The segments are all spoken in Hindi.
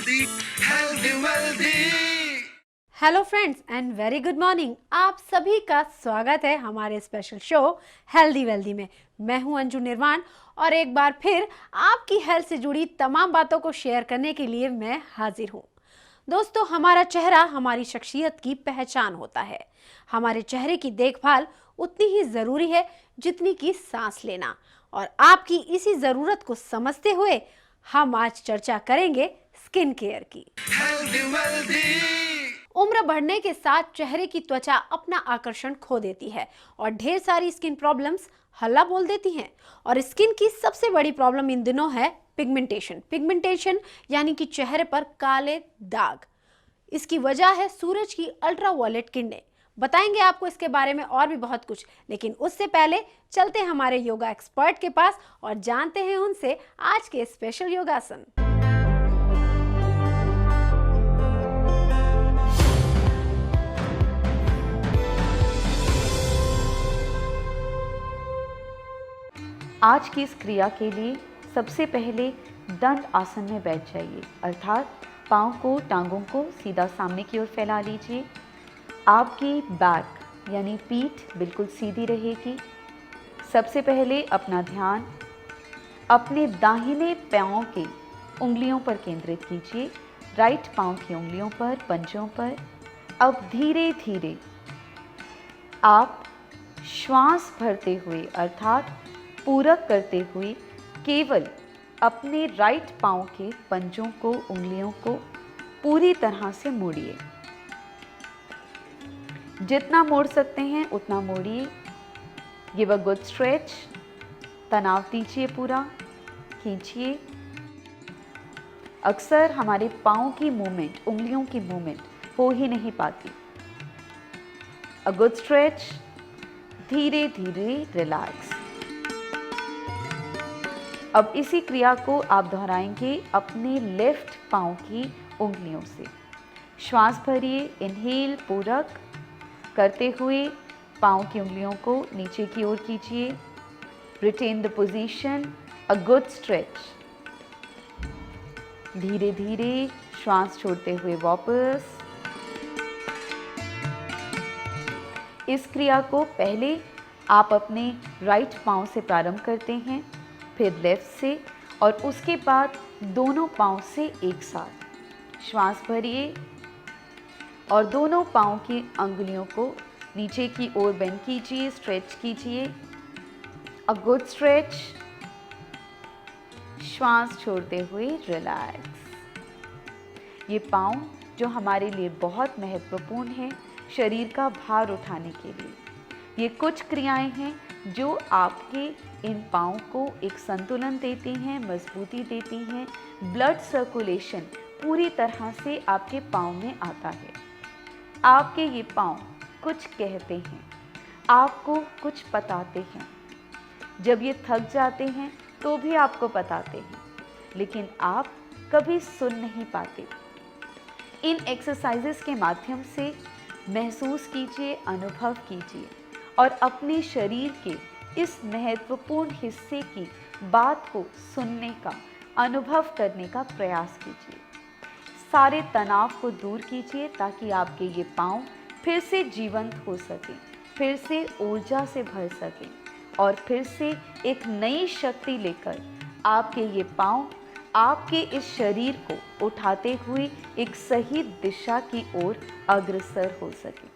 Wealthy, healthy wealthy. Hello friends and very good morning. आप सभी का स्वागत है हमारे स्पेशल शो हेल्दी वेल्दी में। मैं हूं अंजू निर्वाण और एक बार फिर आपकी हेल्थ से जुड़ी तमाम बातों को शेयर करने के लिए मैं हाजिर हूं। दोस्तों, हमारा चेहरा हमारी शख्सियत की पहचान होता है। हमारे चेहरे की देखभाल उतनी ही ज़रूरी है जितनी कि सांस लेना, और आपकी इसी ज़रूरत को समझते हुए हम आज चर्चा करेंगे स्किन केयर की। Healthy wealthy. उम्र बढ़ने के साथ चेहरे की त्वचा अपना आकर्षण खो देती है और ढेर सारी स्किन प्रॉब्लम्स हल्ला बोल देती हैं। और स्किन की सबसे बड़ी प्रॉब्लम इन दिनों है पिगमेंटेशन यानी कि चेहरे पर काले दाग। इसकी वजह है सूरज की अल्ट्रावायलेट किरणें। बताएंगे आपको इसके बारे में और भी बहुत कुछ, लेकिन उससे पहले चलते हैं हमारे योगा एक्सपर्ट के पास और जानते हैं उनसे आज के स्पेशल योगासन। आज की इस क्रिया के लिए सबसे पहले दंड आसन में बैठ जाइए, अर्थात पाँव को, टांगों को सीधा सामने की ओर फैला लीजिए। आपकी बैक यानी पीठ बिल्कुल सीधी रहेगी। सबसे पहले अपना ध्यान अपने दाहिने पाँव के उंगलियों पर केंद्रित कीजिए, राइट पाँव की उंगलियों पर, पंजों पर। अब धीरे धीरे आप श्वास भरते हुए अर्थात पूरक करते हुए केवल अपने राइट पाँव के पंजों को, उंगलियों को पूरी तरह से मोड़िए। जितना मोड़ सकते हैं उतना मोड़िए। Give a good stretch. तनाव दीजिए, पूरा खींचिए। अक्सर हमारे पाँव की मूवमेंट, उंगलियों की मूवमेंट हो ही नहीं पाती। अ गुड स्ट्रेच। धीरे धीरे रिलैक्स। अब इसी क्रिया को आप दोहराएंगे अपने लेफ्ट पाँव की उंगलियों से। श्वास भरिए, इनहेल पूरक करते हुए पाँव की उंगलियों को नीचे की ओर कीजिए। Retain the position. A good stretch. धीरे धीरे श्वास छोड़ते हुए वापस। इस क्रिया को पहले आप अपने राइट पाँव से प्रारंभ करते हैं, फिर लेफ्ट से, और उसके बाद दोनों पाँव से एक साथ। श्वास भरिए और दोनों पाँव की अंगुलियों को नीचे की ओर बेंड कीजिए, स्ट्रेच कीजिए। अ गुड स्ट्रेच। श्वास छोड़ते हुए रिलैक्स। ये पाँव जो हमारे लिए बहुत महत्वपूर्ण है शरीर का भार उठाने के लिए। ये कुछ क्रियाएं हैं जो आपके इन पाँव को एक संतुलन देती हैं, मजबूती देती हैं। ब्लड सर्कुलेशन पूरी तरह से आपके पाँव में आता है। आपके ये पाँव कुछ कहते हैं, आपको कुछ बताते हैं। जब ये थक जाते हैं तो भी आपको बताते हैं, लेकिन आप कभी सुन नहीं पाते। इन एक्सरसाइजेस के माध्यम से महसूस कीजिए, अनुभव कीजिए और अपने शरीर के इस महत्वपूर्ण हिस्से की बात को सुनने का, अनुभव करने का प्रयास कीजिए। सारे तनाव को दूर कीजिए ताकि आपके ये पाँव फिर से जीवंत हो सकें, फिर से ऊर्जा से भर सकें और फिर से एक नई शक्ति लेकर आपके ये पाँव आपके इस शरीर को उठाते हुए एक सही दिशा की ओर अग्रसर हो सके।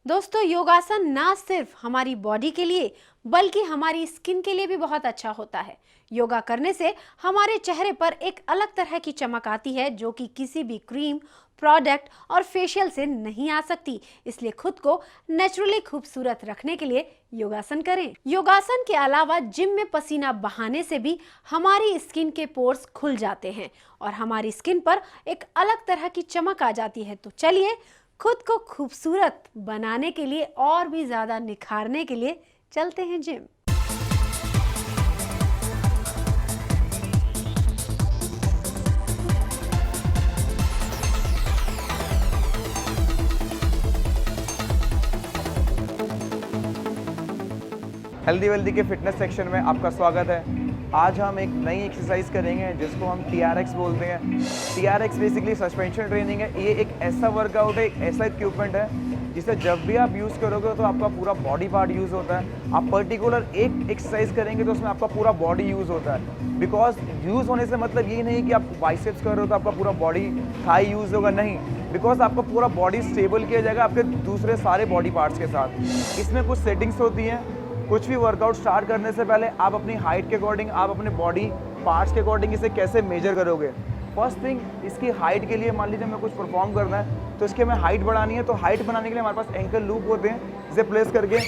दोस्तों, योगासन ना सिर्फ हमारी बॉडी के लिए बल्कि हमारी स्किन के लिए भी बहुत अच्छा होता है। योगा करने से हमारे चेहरे पर एक अलग तरह की चमक आती है जो कि किसी भी क्रीम, प्रोडक्ट और फेशियल से नहीं आ सकती। इसलिए खुद को नेचुरली खूबसूरत रखने के लिए योगासन करें। योगासन के अलावा जिम में पसीना बहाने से भी हमारी स्किन के पोर्स खुल जाते हैं और हमारी स्किन पर एक अलग तरह की चमक आ जाती है। तो चलिए खुद को खूबसूरत बनाने के लिए और भी ज्यादा निखारने के लिए चलते हैं जिम। हेल्दी वेल्दी के फिटनेस सेक्शन में आपका स्वागत है। आज हम एक नई एक्सरसाइज करेंगे जिसको हम TRX बोलते हैं। TRX बेसिकली सस्पेंशन ट्रेनिंग है। ये एक ऐसा वर्कआउट है, एक ऐसा इक्विपमेंट है जिसे जब भी आप यूज़ करोगे तो आपका पूरा बॉडी पार्ट यूज़ होता है। आप पर्टिकुलर एक एक्सरसाइज करेंगे तो उसमें आपका पूरा बॉडी यूज़ होता है। बिकॉज यूज़ होने से मतलब ये नहीं कि आप बाइसेप्स कर रहे हो तो आपका पूरा बॉडी थाई यूज़ होगा, नहीं। बिकॉज आपका पूरा बॉडी स्टेबल किया जाएगा आपके दूसरे सारे बॉडी पार्ट्स के साथ। इसमें कुछ सेटिंग्स होती हैं। कुछ भी वर्कआउट स्टार्ट करने से पहले आप अपनी हाइट के अकॉर्डिंग, आप अपने बॉडी पार्ट्स के अकॉर्डिंग इसे कैसे मेजर करोगे। फर्स्ट थिंग, इसकी हाइट के लिए मान लीजिए हमें कुछ परफॉर्म करना है तो इसकी हमें हाइट बढ़ानी है। तो हाइट बढ़ाने के लिए हमारे पास एंकल लूप होते हैं, इसे प्लेस करके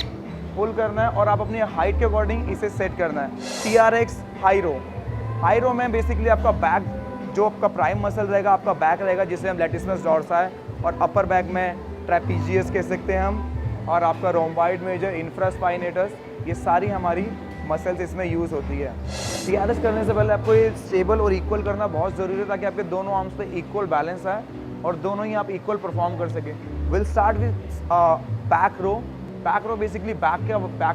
पुल करना है और आप अपनी हाइट के अकॉर्डिंग इसे सेट करना है। TRX हाई रो में बेसिकली आपका बैक, जो आपका प्राइम मसल रहेगा, आपका बैक रहेगा जिसे हम लैटिसिमस डॉर्सा है, और अपर बैक में ट्रेपीजियस कह सकते हैं हम, और आपका रोम्बॉइड मेजर, इंफ्रास्पाइनेटस, ये सारी हमारी मसल्स इसमें यूज़ होती है। TRX करने से पहले आपको ये स्टेबल और इक्वल करना बहुत ज़रूरी है ताकि आपके दोनों आर्म्स पे इक्वल बैलेंस आए और दोनों ही आप इक्वल परफॉर्म कर सकें। Will start with back row. Back row basically back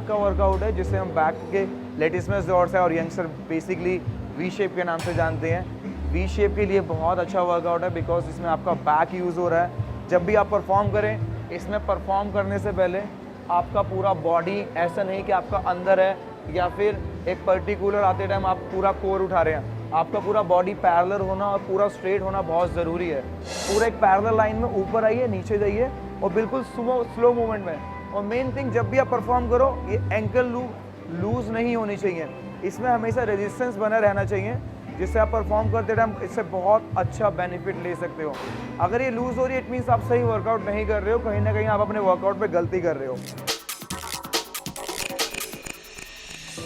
का वर्कआउट है जिसे हम बैक के लैटिसिमस डॉर्सा और यंगस्टर बेसिकली वी शेप के नाम से जानते हैं। वी शेप के लिए बहुत अच्छा वर्कआउट है बिकॉज इसमें आपका बैक यूज़ हो रहा है। जब भी आप परफॉर्म करें, इसमें परफॉर्म करने से पहले आपका पूरा बॉडी, ऐसा नहीं कि आपका अंदर है या फिर एक पर्टिकुलर आते टाइम आप पूरा कोर उठा रहे हैं। आपका पूरा बॉडी पैरेलल होना और पूरा स्ट्रेट होना बहुत ज़रूरी है। पूरा एक पैरेलल लाइन में ऊपर आइए, नीचे जाइए और बिल्कुल स्लो मूवमेंट में। और मेन थिंग, जब भी आप परफॉर्म करो, ये एंकल लूज नहीं होनी चाहिए। इसमें हमेशा रेजिस्टेंस बना रहना चाहिए जिससे आप परफॉर्म करते टाइम इससे बहुत अच्छा बेनिफिट ले सकते हो। अगर ये लूज़ हो रही है, इट मीन्स आप सही वर्कआउट नहीं कर रहे हो, कहीं ना कहीं आप अपने वर्कआउट पे गलती कर रहे हो।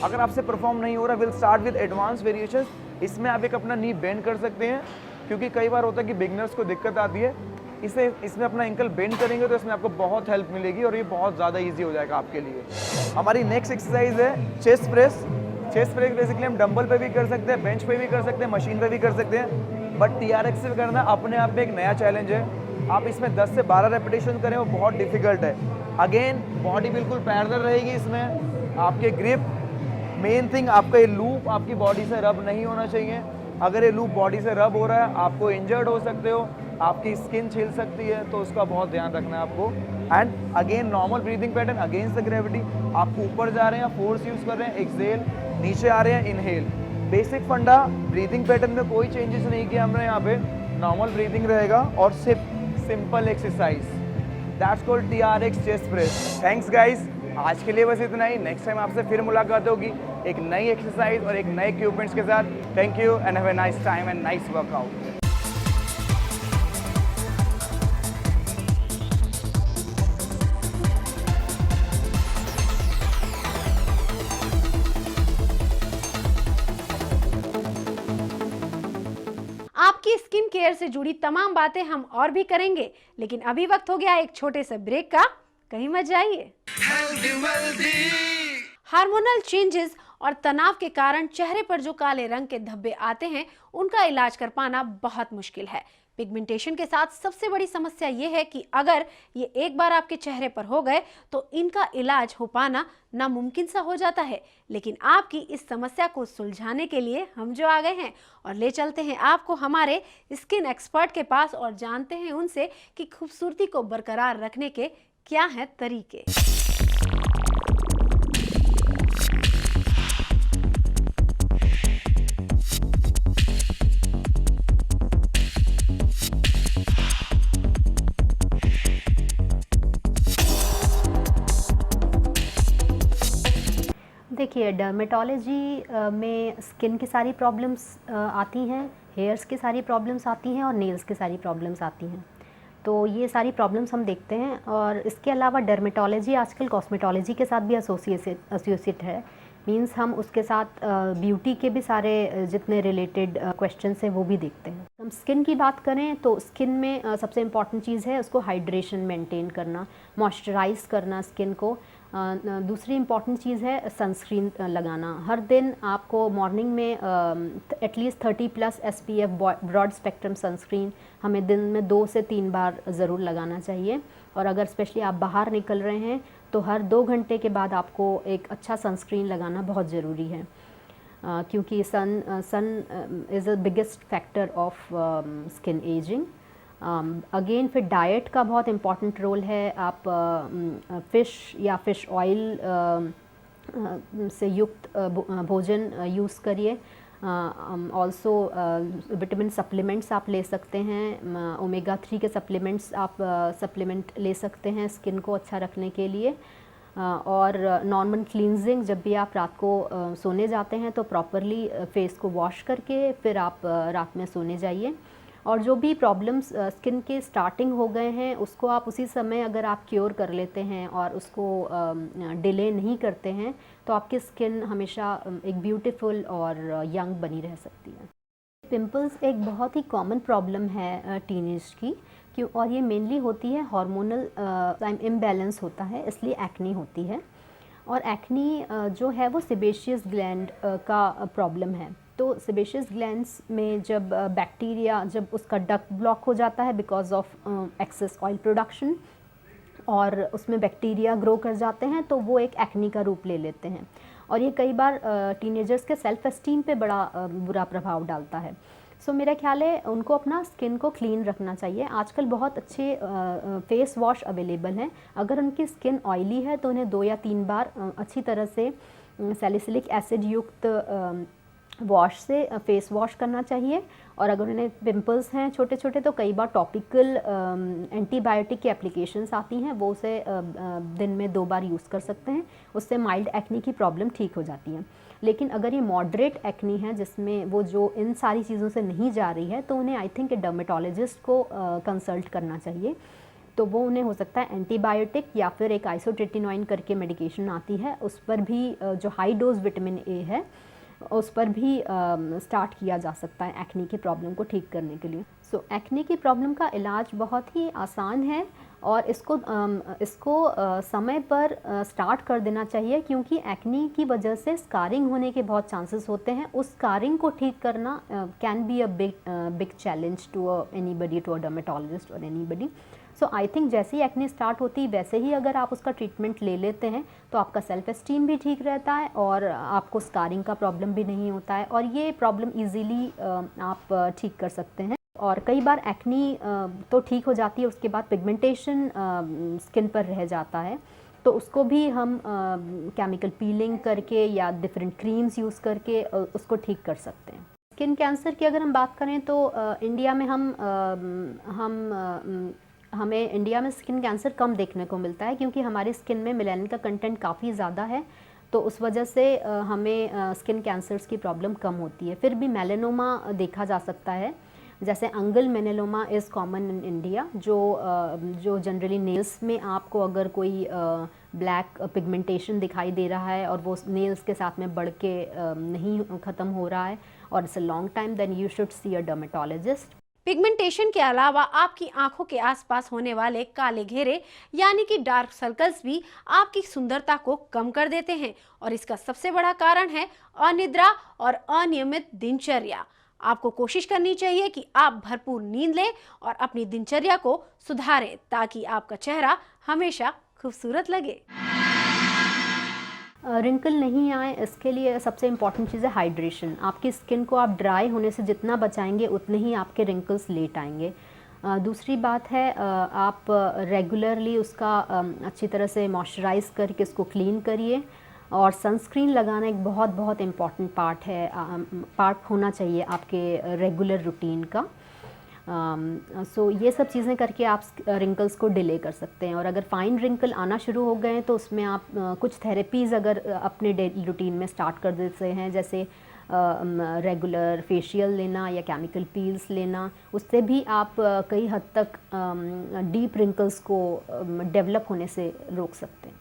अगर आपसे परफॉर्म नहीं हो रहा, will start with advance variation. इसमें आप एक अपना नी बेंड कर सकते हैं, क्योंकि कई बार होता है कि बिगनर्स को दिक्कत आती है। इसमें अपना एंकल बेंड करेंगे तो इसमें आपको बहुत हेल्प मिलेगी और ये बहुत ज़्यादा ईजी हो जाएगा आपके लिए। हमारी नेक्स्ट एक्सरसाइज है chest press. Chest press basically हम डंबल पे भी कर सकते हैं, बेंच पे भी कर सकते हैं, मशीन पे भी कर सकते हैं, बट TRX से करना अपने आप में एक नया चैलेंज है। आप इसमें 10 से 12 रेपिटेशन करें, वो बहुत डिफिकल्ट है। अगेन बॉडी बिल्कुल पैरेलल रहेगी, इसमें आपके ग्रिप, मेन थिंग आपका ये लूप आपकी बॉडी से रब नहीं होना चाहिए। अगर ये लूप बॉडी से रब हो रहा है, आपको इंजर्ड हो सकते हो, आपकी स्किन छिल सकती है, तो उसका बहुत ध्यान रखना है आपको। And again normal breathing pattern against the gravity. आप ऊपर जा रहे हैं, फोर्स यूज़ कर रहे हैं, एक्सेल, नीचे आ रहे हैं, इनहेल। बेसिक फंडा, ब्रीदिंग पैटर्न में कोई चेंजेस नहीं किया हमने यहाँ पे, नॉर्मल ब्रीदिंग रहेगा और simple exercise. That's called TRX chest press. Thanks guys, आज के लिए बस इतना ही। नेक्स्ट टाइम आपसे फिर मुलाकात होगी एक नई एक्सरसाइज और एक नए इक्विपमेंट्स के साथ। Thank you and have a nice time and nice workout. आपकी स्किन केयर से जुड़ी तमाम बातें हम और भी करेंगे, लेकिन अभी वक्त हो गया एक छोटे से ब्रेक का। कहीं मत जाइए। healthy wealthy, हार्मोनल चेंजेस और तनाव के कारण चेहरे पर जो काले रंग के धब्बे आते हैं, उनका इलाज कर पाना बहुत मुश्किल है। पिगमेंटेशन के साथ सबसे बड़ी समस्या ये है कि अगर ये एक बार आपके चेहरे पर हो गए तो इनका इलाज हो पाना नामुमकिन सा हो जाता है। लेकिन आपकी इस समस्या को सुलझाने के लिए हम जो आ गए हैं और ले चलते हैं आपको हमारे स्किन एक्सपर्ट के पास और जानते हैं उनसे कि खूबसूरती को बरकरार रखने के क्या हैं तरीके। देखिए, डर्मेटोलॉजी में स्किन की सारी प्रॉब्लम्स आती हैं, हेयर्स की सारी प्रॉब्लम्स आती हैं और नेल्स की सारी प्रॉब्लम्स आती हैं। तो ये सारी प्रॉब्लम्स हम देखते हैं। और इसके अलावा डर्मेटोलॉजी आजकल कॉस्मेटोलॉजी के साथ भी एसोसिएट है। मींस हम उसके साथ ब्यूटी के भी सारे जितने रिलेटेड क्वेश्चंस हैं वो भी देखते हैं। हम स्किन की बात करें तो स्किन में सबसे इम्पॉर्टेंट चीज़ है उसको हाइड्रेशन मेंटेन करना, मॉइस्चराइज करना स्किन को। दूसरी इम्पॉर्टेंट चीज़ है सनस्क्रीन लगाना। हर दिन आपको मॉर्निंग में at least 30+ SPF broad spectrum sunscreen हमें दिन में 2 से 3 बार ज़रूर लगाना चाहिए। और अगर स्पेशली आप बाहर निकल रहे हैं तो हर 2 घंटे के बाद आपको एक अच्छा सनस्क्रीन लगाना बहुत ज़रूरी है, क्योंकि sun is the biggest factor of skin ageing. Again फिर डाइट का बहुत इम्पॉर्टेंट रोल है। आप फ़िश या फ़िश ऑयल से युक्त भोजन यूज़ करिए। ऑल्सो विटामिन सप्लीमेंट्स आप ले सकते हैं, ओमेगा 3 के सप्लीमेंट्स आप सप्लीमेंट ले सकते हैं स्किन को अच्छा रखने के लिए। और नॉर्मल क्लींजिंग, जब भी आप रात को सोने जाते हैं तो प्रॉपरली फेस को वॉश करके फिर आप रात में सोने जाइए। और जो भी प्रॉब्लम्स स्किन के स्टार्टिंग हो गए हैं उसको आप उसी समय अगर आप क्योर कर लेते हैं और उसको डिले नहीं करते हैं तो आपकी स्किन हमेशा एक ब्यूटीफुल और यंग बनी रह सकती है। पिंपल्स एक बहुत ही कॉमन प्रॉब्लम है टीनेज की, क्यों, और ये मेनली होती है हार्मोनल इम्बैलेंस होता है, इसलिए एक्नी होती है। और एक्नी जो है वो सेबेशियस ग्लैंड का प्रॉब्लम है। तो सेबेशियस ग्लैंड्स में जब बैक्टीरिया, जब उसका डक्ट ब्लॉक हो जाता है because of excess oil production और उसमें बैक्टीरिया ग्रो कर जाते हैं, तो वो एक एक्नी का रूप ले लेते हैं। और ये कई बार टीनेजर्स के सेल्फ एस्टीम पे बड़ा बुरा प्रभाव डालता है। सो मेरा ख्याल है उनको अपना स्किन को क्लीन रखना चाहिए। आजकल बहुत अच्छे फेस वॉश अवेलेबल हैं। अगर उनकी स्किन ऑयली है तो उन्हें 2 या 3 बार अच्छी तरह से सैलिसिलिक एसिड युक्त वॉश से फेस वॉश करना चाहिए। और अगर उन्हें पिंपल्स हैं छोटे छोटे तो कई बार टॉपिकल एंटीबायोटिक की एप्लीकेशंस आती हैं, वो उसे दिन में 2 बार यूज़ कर सकते हैं। उससे माइल्ड एक्नी की प्रॉब्लम ठीक हो जाती है। लेकिन अगर ये मॉडरेट एक्नी है जिसमें वो जो इन सारी चीज़ों से नहीं जा रही है तो उन्हें आई थिंक डर्मेटोलॉजिस्ट को कंसल्ट करना चाहिए। तो वो उन्हें हो सकता है एंटीबायोटिक या फिर एक आइसोट्रेटिनोइन करके मेडिकेशन आती है, उस पर भी जो हाई डोज विटामिन ए है उस पर भी स्टार्ट किया जा सकता है एक्नी की प्रॉब्लम को ठीक करने के लिए। सो एक्नी की प्रॉब्लम का इलाज बहुत ही आसान है और इसको समय पर स्टार्ट कर देना चाहिए, क्योंकि एक्नी की वजह से स्कारिंग होने के बहुत चांसेस होते हैं। उस स्कारिंग को ठीक करना can be a big challenge to anybody, to a dermatologist और एनीबडी। सो आई थिंक जैसे ही एक्ने स्टार्ट होती है वैसे ही अगर आप उसका ट्रीटमेंट ले लेते हैं तो आपका सेल्फ एस्टीम भी ठीक रहता है और आपको स्कारिंग का प्रॉब्लम भी नहीं होता है, और ये प्रॉब्लम ईजीली आप ठीक कर सकते हैं। और कई बार एक्नी तो ठीक हो जाती है, उसके बाद पिगमेंटेशन स्किन पर रह जाता है, तो उसको भी हम केमिकल पीलिंग करके या डिफरेंट क्रीम्स यूज़ करके उसको ठीक कर सकते हैं। स्किन कैंसर की अगर हम बात करें तो इंडिया में हमें इंडिया में स्किन कैंसर कम देखने को मिलता है, क्योंकि हमारी स्किन में मेलानिन का कंटेंट काफ़ी ज़्यादा है, तो उस वजह से हमें स्किन कैंसर्स की प्रॉब्लम कम होती है। फिर भी मेलानोमा देखा जा सकता है, जैसे ungual melanoma is common in India, जो जनरली नेल्स में आपको अगर कोई ब्लैक पिगमेंटेशन दिखाई दे रहा है और वो नेल्स के साथ में बढ़ के नहीं ख़त्म हो रहा है और it's a long time, then you should see a dermatologist. Pigmentation के अलावा आपकी आंखों के आसपास होने वाले काले घेरे यानी कि डार्क सर्कल्स भी आपकी सुंदरता को कम कर देते हैं, और इसका सबसे बड़ा कारण है अनिद्रा और अनियमित दिनचर्या। आपको कोशिश करनी चाहिए कि आप भरपूर नींद लें और अपनी दिनचर्या को सुधारें ताकि आपका चेहरा हमेशा खूबसूरत लगे। रिंकल नहीं आए इसके लिए सबसे इम्पॉर्टेंट चीज़ है हाइड्रेशन। आपकी स्किन को आप ड्राई होने से जितना बचाएंगे उतने ही आपके रिंकल्स लेट आएंगे। दूसरी बात है आप रेगुलरली उसका अच्छी तरह से मॉइस्चराइज़ करके इसको क्लीन करिए, और सनस्क्रीन लगाना एक बहुत बहुत इम्पॉर्टेंट पार्ट होना चाहिए आपके रेगुलर रूटीन का। सो ये सब चीज़ें करके आप रिंकल्स को डिले कर सकते हैं। और अगर फाइन रिंकल आना शुरू हो गए तो उसमें आप कुछ थेरेपीज़ अगर अपने डेली रूटीन में स्टार्ट कर देते हैं, जैसे रेगुलर फेशियल लेना या केमिकल पील्स लेना, उससे भी आप कई हद तक डीप रिंकल्स को डेवलप होने से रोक सकते हैं।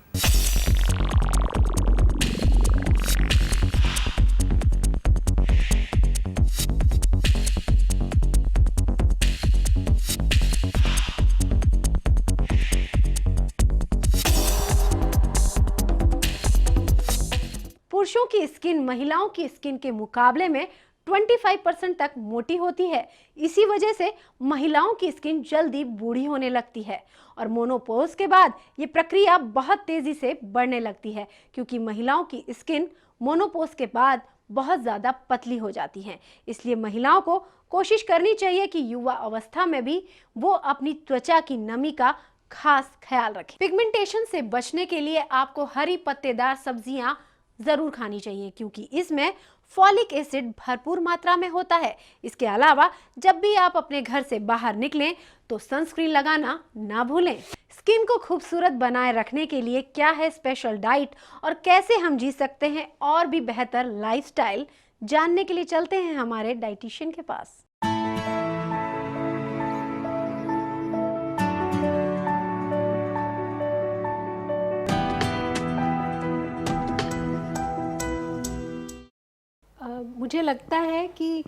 पुरुषों की स्किन महिलाओं की स्किन के मुकाबले में 25% तक मोटी होती है। इसी वजह से महिलाओं की स्किन जल्दी बूढ़ी होने लगती है और मोनोपोज के बाद ये प्रक्रिया बहुत तेजी से बढ़ने लगती है, क्योंकि महिलाओं की स्किन मोनोपोज के बाद बहुत ज़्यादा पतली हो जाती हैं। इसलिए महिलाओं को कोशिश करनी चाहिए कि युवा अवस्था में भी वो अपनी त्वचा की नमी का खास ख्याल रखें। पिगमेंटेशन से बचने के लिए आपको हरी पत्तेदार सब्जियां ज़रूर खानी चाहिए, क्योंकि इसमें फॉलिक एसिड भरपूर मात्रा में होता है। इसके अलावा जब भी आप अपने घर से बाहर निकलें तो सनस्क्रीन लगाना ना भूलें। स्किन को खूबसूरत बनाए रखने के लिए क्या है स्पेशल डाइट और कैसे हम जी सकते हैं और भी बेहतर लाइफस्टाइल, जानने के लिए चलते हैं हमारे डाइटिशियन के पास। मुझे लगता है कि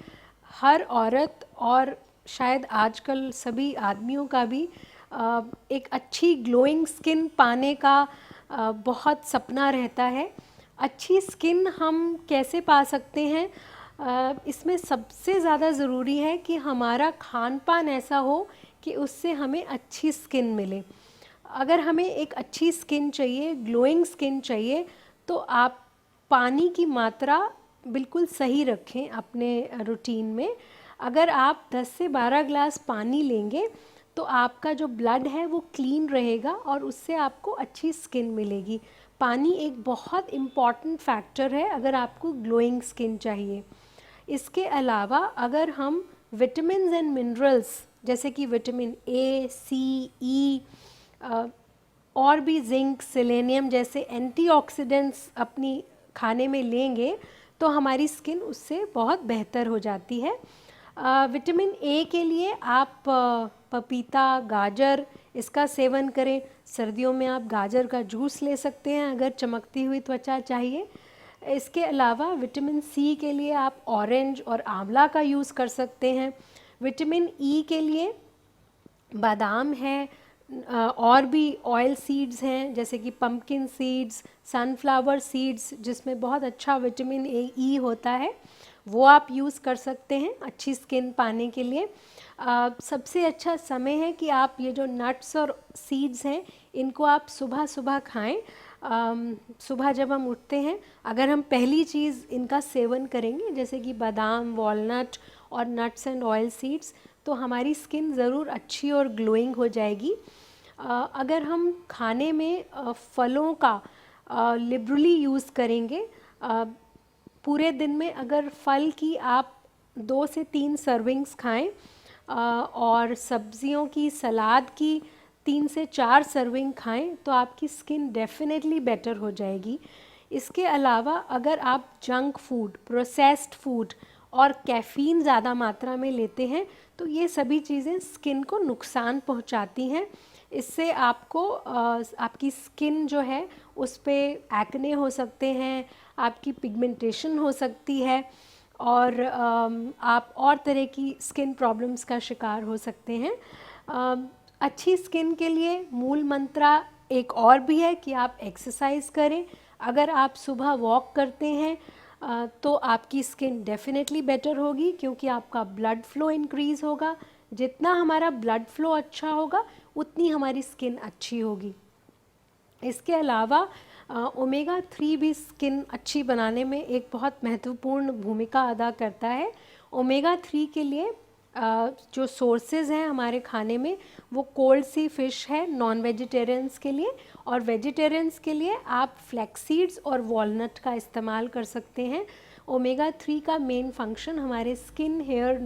हर औरत और शायद आजकल सभी आदमियों का भी एक अच्छी ग्लोइंग स्किन पाने का बहुत सपना रहता है। अच्छी स्किन हम कैसे पा सकते हैं? इसमें सबसे ज़्यादा ज़रूरी है कि हमारा खान पान ऐसा हो कि उससे हमें अच्छी स्किन मिले। अगर हमें एक अच्छी स्किन चाहिए, ग्लोइंग स्किन चाहिए, तो आप पानी की मात्रा बिल्कुल सही रखें अपने रूटीन में। अगर आप 10 से 12 ग्लास पानी लेंगे तो आपका जो ब्लड है वो क्लीन रहेगा और उससे आपको अच्छी स्किन मिलेगी। पानी एक बहुत इम्पॉर्टेंट फैक्टर है अगर आपको ग्लोइंग स्किन चाहिए। इसके अलावा अगर हम विटामिन्स एंड मिनरल्स जैसे कि विटामिन ए, सी, ई और भी जिंक, सेलेनियम जैसे एंटीऑक्सीडेंट्स अपनी खाने में लेंगे तो हमारी स्किन उससे बहुत बेहतर हो जाती है। विटामिन ए के लिए आप पपीता, गाजर इसका सेवन करें। सर्दियों में आप गाजर का जूस ले सकते हैं अगर चमकती हुई त्वचा चाहिए। इसके अलावा विटामिन सी के लिए आप ऑरेंज और आंवला का यूज़ कर सकते हैं। विटामिन ई के लिए बादाम है और भी ऑयल सीड्स हैं जैसे कि पम्पकिन सीड्स, सनफ्लावर सीड्स जिसमें बहुत अच्छा विटामिन ई होता है, वो आप यूज़ कर सकते हैं अच्छी स्किन पाने के लिए। सबसे अच्छा समय है कि आप ये जो नट्स और सीड्स हैं इनको आप सुबह सुबह खाएं। सुबह जब हम उठते हैं अगर हम पहली चीज़ इनका सेवन करेंगे जैसे कि बादाम, वॉलनट और नट्स एंड ऑयल सीड्स, तो हमारी स्किन ज़रूर अच्छी और ग्लोइंग हो जाएगी। अगर हम खाने में फलों का लिबरली यूज़ करेंगे, पूरे दिन में अगर फल की आप 2 से 3 सर्विंग्स खाएं और सब्जियों की, सलाद की 3 से 4 सर्विंग खाएं तो आपकी स्किन डेफिनेटली बेटर हो जाएगी। इसके अलावा अगर आप जंक फूड, प्रोसेस्ड फूड और कैफ़ीन ज़्यादा मात्रा में लेते हैं तो ये सभी चीज़ें स्किन को नुकसान पहुंचाती हैं। इससे आपको आपकी स्किन जो है उस पे एक्ने हो सकते हैं, आपकी पिगमेंटेशन हो सकती है और आप और तरह की स्किन प्रॉब्लम्स का शिकार हो सकते हैं। अच्छी स्किन के लिए मूल मंत्र एक और भी है कि आप एक्सरसाइज करें। अगर आप सुबह वॉक करते हैं तो आपकी स्किन डेफिनेटली बेटर होगी क्योंकि आपका ब्लड फ्लो इंक्रीज़ होगा। जितना हमारा ब्लड फ्लो अच्छा होगा उतनी हमारी स्किन अच्छी होगी। इसके अलावा ओमेगा 3 भी स्किन अच्छी बनाने में एक बहुत महत्वपूर्ण भूमिका अदा करता है। ओमेगा 3 के लिए जो सोर्सेज हैं हमारे खाने में वो कोल्ड सी फिश है नॉन वेजिटेरियंस के लिए, और वेजिटेरियंस के लिए आप फ्लैक्सीड्स और वॉलनट का इस्तेमाल कर सकते हैं। ओमेगा 3 का मेन फंक्शन हमारे स्किन, हेयर,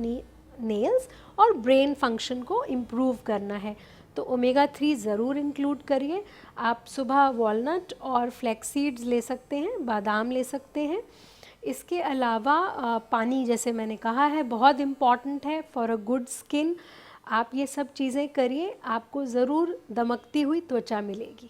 नेल्स और ब्रेन फंक्शन को इम्प्रूव करना है, तो ओमेगा 3 ज़रूर इंक्लूड करिए। आप सुबह वॉलनट और फ्लैक्सीड्स ले सकते हैं, बादाम ले सकते हैं। इसके अलावा पानी, जैसे मैंने कहा है, बहुत इम्पॉर्टेंट है फॉर अ गुड स्किन। आप ये सब चीज़ें करिए, आपको ज़रूर दमकती हुई त्वचा मिलेगी।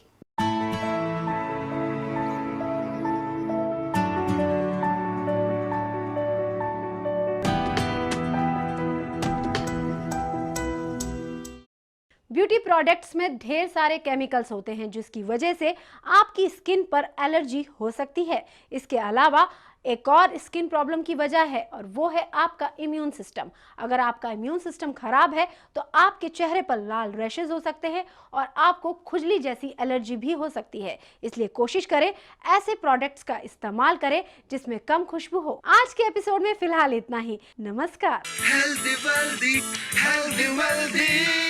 ब्यूटी प्रोडक्ट्स में ढेर सारे केमिकल्स होते हैं जिसकी वजह से आपकी स्किन पर एलर्जी हो सकती है। इसके अलावा एक और स्किन प्रॉब्लम की वजह है और वो है आपका इम्यून सिस्टम। अगर आपका इम्यून सिस्टम खराब है तो आपके चेहरे पर लाल रैशेज हो सकते हैं और आपको खुजली जैसी एलर्जी भी हो सकती है। इसलिए कोशिश करें ऐसे प्रोडक्ट्स का इस्तेमाल करें जिसमें कम खुशबू हो। आज के एपिसोड में फिलहाल इतना ही। नमस्कार। healthy wealthy